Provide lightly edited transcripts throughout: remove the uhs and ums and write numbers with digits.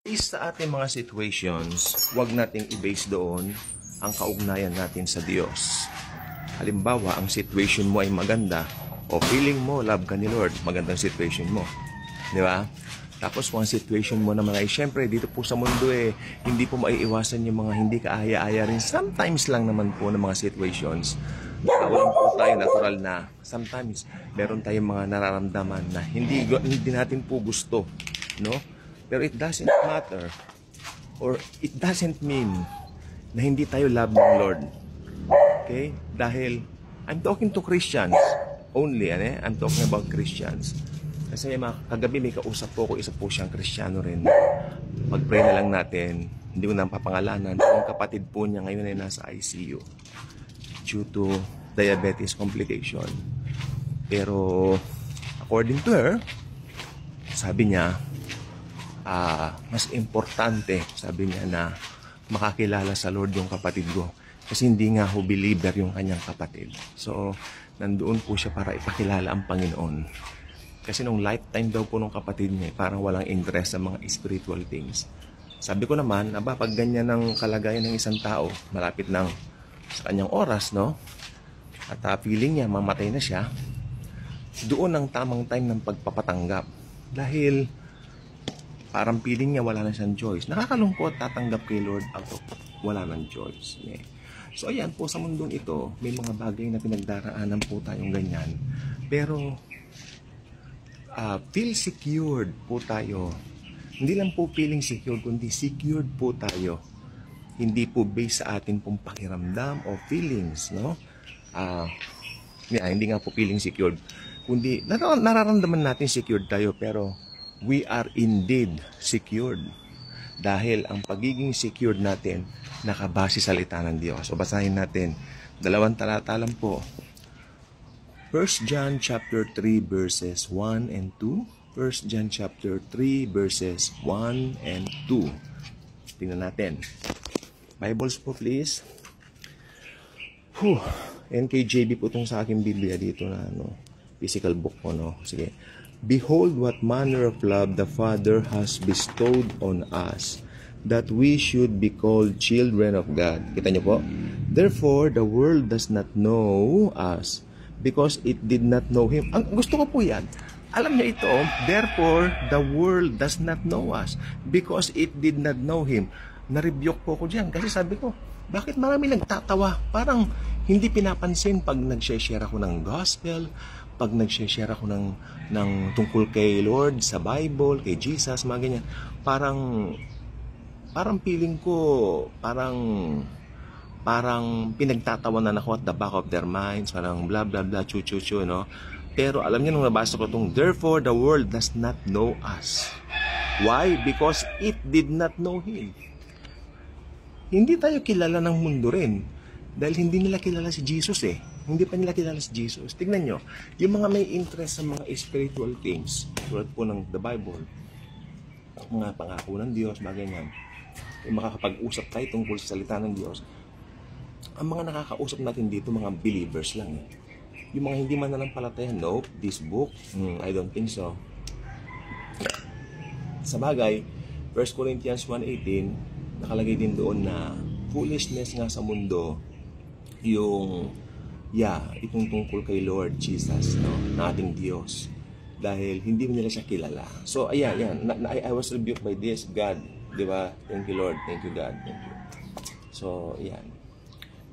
Sa ating mga situations, huwag nating i-base doon ang kaugnayan natin sa Diyos. Halimbawa, ang situation mo ay maganda o feeling mo love ka ni Lord, magandang situation mo. Di ba? Tapos kung ang situation mo naman ay syempre dito po sa mundo hindi po maiiwasan yung mga hindi kaaya-aya rin. Sometimes lang naman po ng mga situations. Tao lang po tayo, natural na. Sometimes meron tayong mga nararamdaman na hindi natin po gusto. No? Pero it doesn't matter or it doesn't mean na hindi tayo love ng Lord. Okay? Dahil I'm talking to Christians only. I'm talking about Christians. Kasi kagabi may kausap po ko, isa po siyang Kristiyano rin. Mag-pray na lang natin. Hindi ko na papangalanan. Yung kapatid po niya ngayon ay nasa ICU due to diabetes complication. Pero according to her, sabi niya, mas importante, sabi niya, na makakilala sa Lord yung kapatid ko. Kasi hindi nga ho believer yung kanyang kapatid. So, nandoon po siya para ipakilala ang Panginoon. Kasi nung lifetime daw po ng kapatid niya, parang walang interest sa mga spiritual things. Sabi ko naman, pag ganyan ang kalagayan ng isang tao, malapit lang sa kanyang oras, no? At feeling niya, mamatay na siya, doon ang tamang time ng pagpapatanggap. Dahil parang feeling niya wala na siyang choice. Nakakalungkot tatanggap kay Lord out of wala nang choice. Yeah. So ayan po, sa mundong ito, may mga bagay na pinagdaraanan po tayong ganyan. Pero feel secured po tayo. Hindi lang po feeling secured, kundi secured po tayo. Hindi po based sa atin pong pakiramdam o feelings, no? Hindi nga po feeling secured, kundi nararamdaman natin secured tayo, pero we are indeed secured. Dahil ang pagiging secured natin nakabase sa salita ng Diyos. So basahin natin, 2 talata lang po. 1 John chapter 3 verses 1 and 2. 1 John chapter 3 verses 1 and 2. Tingnan natin. Bibles po please. NKJV po itong sa aking Biblia dito na physical book po, no? Sige. Behold what manner of love the Father has bestowed on us, that we should be called children of God. Kita niyo po? Therefore, the world does not know us, because it did not know Him. Ang gusto ko po yan. Alam niyo ito, therefore, the world does not know us, because it did not know Him. Na-rebuke po ko dyan, kasi sabi ko, bakit marami nagtatawa? Parang hindi pinapansin pag nag-share ako ng gospel, pag nag-share ako ng tungkol kay Lord, sa Bible, kay Jesus, mga ganyan. Parang feeling ko, parang pinagtatawanan ako at the back of their minds, parang blah blah blah, chu-chu-chu, no? Pero alam niyo nung nabasa ko itong, therefore the world does not know us. Why? Because it did not know Him. Hindi tayo kilala ng mundo rin. Dahil hindi nila kilala si Jesus Hindi pa nila kilala si Jesus. Tignan nyo, yung mga may interest sa mga spiritual things, tulad po ng the Bible, mga pangako ng Diyos, bagay yan, yung makakapag-usap tayo tungkol sa salita ng Diyos, ang mga nakakausap natin dito, mga believers lang Yung mga hindi mananampalataya, nope, this book, I don't think so. Sa bagay, 1 Corinthians 1:18, nakalagay din doon na foolishness nga sa mundo itong tungkol kay Lord Jesus, no, na ating Diyos, dahil hindi mo nila siya kilala. So ayan, I was rebuked by this, God, di ba? Thank you Lord, thank you God, thank you. So ayan,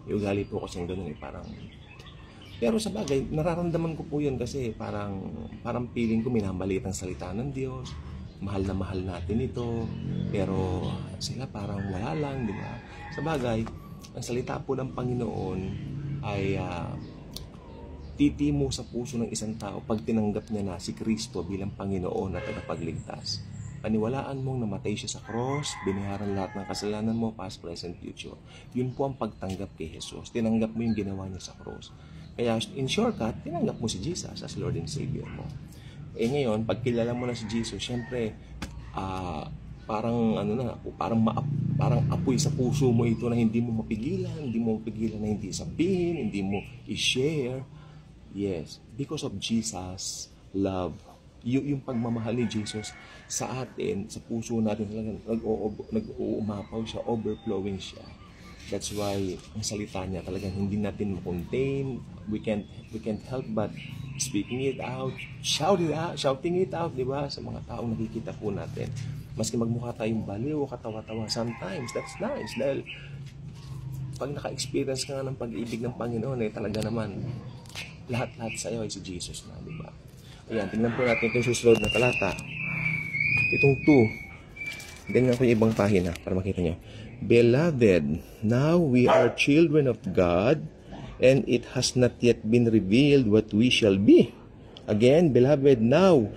yung ugali po kasi yung ganun parang, pero sa bagay, nararamdaman ko po yun kasi parang feeling ko minamaliit ang salita ng Diyos, mahal na mahal natin ito, pero sila parang wala lang, di ba? Sa bagay, ang salita po ng Panginoon ay titimo sa puso ng isang tao pag tinanggap niya na si Kristo bilang Panginoon at tagapagligtas. Paniwalaan mong namatay siya sa cross, binayaran lahat ng kasalanan mo, past, present, future. Yun po ang pagtanggap kay Jesus. Tinanggap mo yung ginawa niya sa cross. Kaya in shortcut, tinanggap mo si Jesus as Lord and Savior mo. Ngayon, pag kilala mo na si Jesus, syempre, parang apoy sa puso mo ito na hindi mo mapigilan na hindi sabihin, hindi mo i-share. Yes, because of Jesus' love Yung pagmamahal ni Jesus sa atin, sa puso natin, talagang nag-uumapaw siya, overflowing siya. That's why ang salita niya talagang hindi natin ma-contain. We can't help but speaking it out, shouting it out, di ba? Sa mga taong nakikita po natin. Maski magmukha tayong baliw o katawa-tawa, sometimes that's nice. Dahil pag naka-experience ka nga ng pag-ibig ng Panginoon, talaga naman, lahat-lahat sa iyo ay si Jesus na, di ba? Ayan, tingnan po natin itong susunod na talata. Itong 2. Ganyan ko yung ibang pahina para makita nyo. Beloved, now we are children of God, and it has not yet been revealed what we shall be. Again, beloved, now.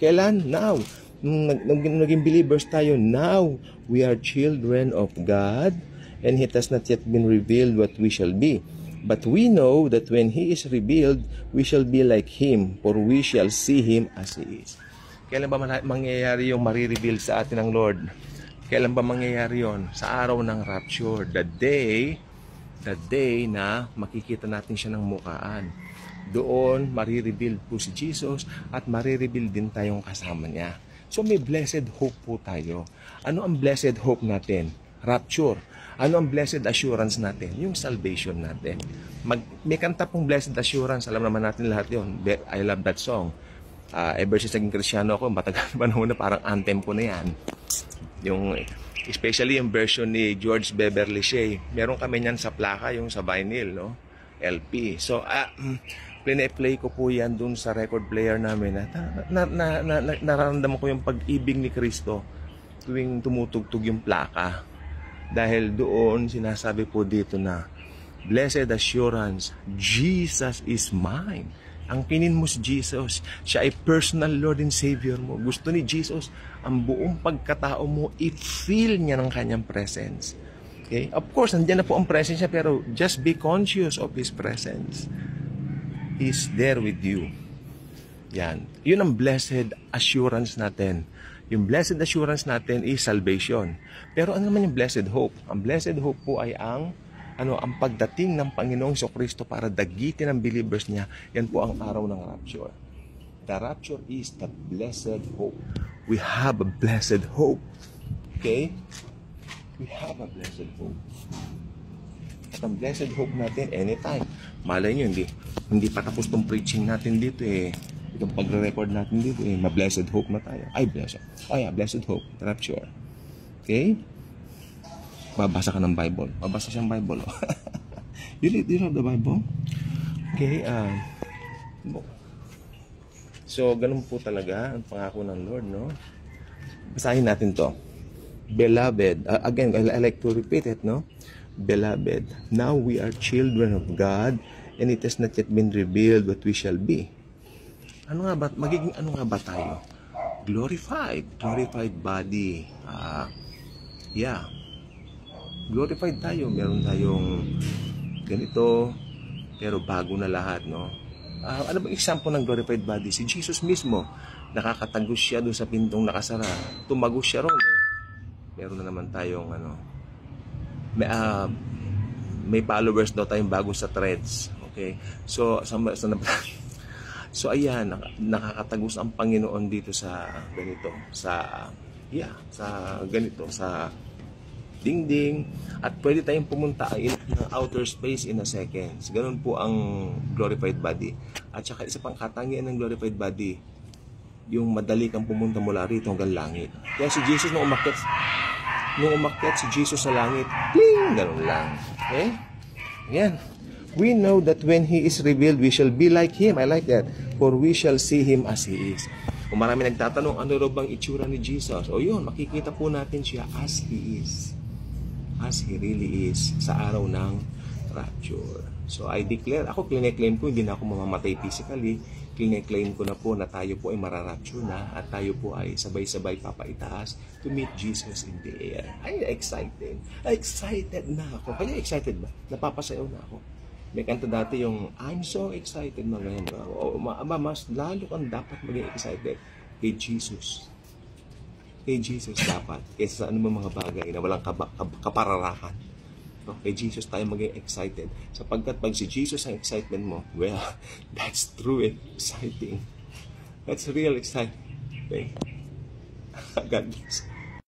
Kailan? Now. Nung naging believers tayo, now we are children of God, and it has not yet been revealed what we shall be. But we know that when He is revealed, we shall be like Him, for we shall see Him as He is. Kailan ba mangyayari yung marireveal sa atin ng Lord? Kailan ba mangyayari yon? Sa araw ng rapture, the day na makikita natin siya ng mukhaan. Doon, marireveal po si Jesus at marireveal din tayong kasama niya. So may blessed hope po tayo. Ano ang blessed hope natin? Rapture. Ano ang blessed assurance natin? Yung salvation natin. May kanta pong blessed assurance. Alam naman natin lahat yun. I love that song. Ever since naging Kristyano ako, matagal panahon na parang anthem ko na yan. Especially yung version ni George Beverly Shea. Meron kami niyan sa plaka, yung sa vinyl, no? LP. So, play ko po yan dun sa record player namin. Nararamdaman ko yung pag-ibig ni Kristo tuwing tumutugtog yung plaka. Dahil doon, sinasabi po dito na, blessed assurance, Jesus is mine. Ang kinin mo si Jesus, siya ay personal Lord and Savior mo. Gusto ni Jesus, ang buong pagkatao mo, i-feel niya ng kanyang presence. Okay? Of course, nandiyan na po ang presence niya, pero just be conscious of His presence. He's there with you. Yan. Yun ang blessed assurance natin. Yung blessed assurance natin is salvation. Pero ano naman yung blessed hope? Ang blessed hope po ay ang pagdating ng Panginoong Jesucristo para dagitin ang believers niya. Yan po ang araw ng rapture. The rapture is the blessed hope. We have a blessed hope. Okay? We have a blessed hope. At ang blessed hope natin anytime. Malay nyo, hindi pa tapos tong preaching natin dito itong pagre-record natin dito ma-blessed hope na tayo. Blessed hope, rapture. Okay? Babasa ka ng Bible. Babasa siyang Bible. You have the Bible? Okay, so, ganun po talaga ang pangako ng Lord, no? Basahin natin to. Beloved, again, I like to repeat it, no? Beloved, now we are children of God, and it has not yet been revealed what we shall be. Magiging ano nga ba tayo? Glorified body. Glorified tayo. Meron tayong ganito, pero bago na lahat, no? Ano bang example ng glorified body? Si Jesus mismo, nakakatagos siya doon sa pintong nakasara. Tumagos siya ron. Meron na naman tayong may followers daw tayong bago sa Threads. Okay? So ayan, nakakatagos ang Panginoon dito sa ganito, sa dingding, at pwede tayong pumunta in outer space in a second. Ganun po ang glorified body. At saka isa pang katangian ng glorified body, yung madali kang pumunta mula rito hanggang langit. Kaya si Jesus nung umakyat si Jesus sa langit, pling, ganun lang. Okay? Ayan. We know that when He is revealed, we shall be like Him. I like that. For we shall see Him as He is. Kung marami nagtatanong, ano raw bang itsura ni Jesus? O yun, makikita po natin siya as He is. As He really is sa araw ng rapture. So I declare, ako claim ko, hindi na ako mamamatay physically. Claim ko na po na tayo po ay mararapture na at tayo po ay sabay-sabay papaitaas to meet Jesus in the air. Ay, excited. Excited na ako. Kaya excited ba? Napapasayaw na ako. May kanta dati yung, I'm so excited na ngayon. Mas lalo kang dapat maging excited kay Jesus. Kay Jesus dapat. Kaysa sa anumang mga bagay na walang kapararahan. So, kay Jesus tayo maging excited. Sapagkat pag si Jesus ang excitement mo, well, that's true and exciting. That's real exciting. God bless.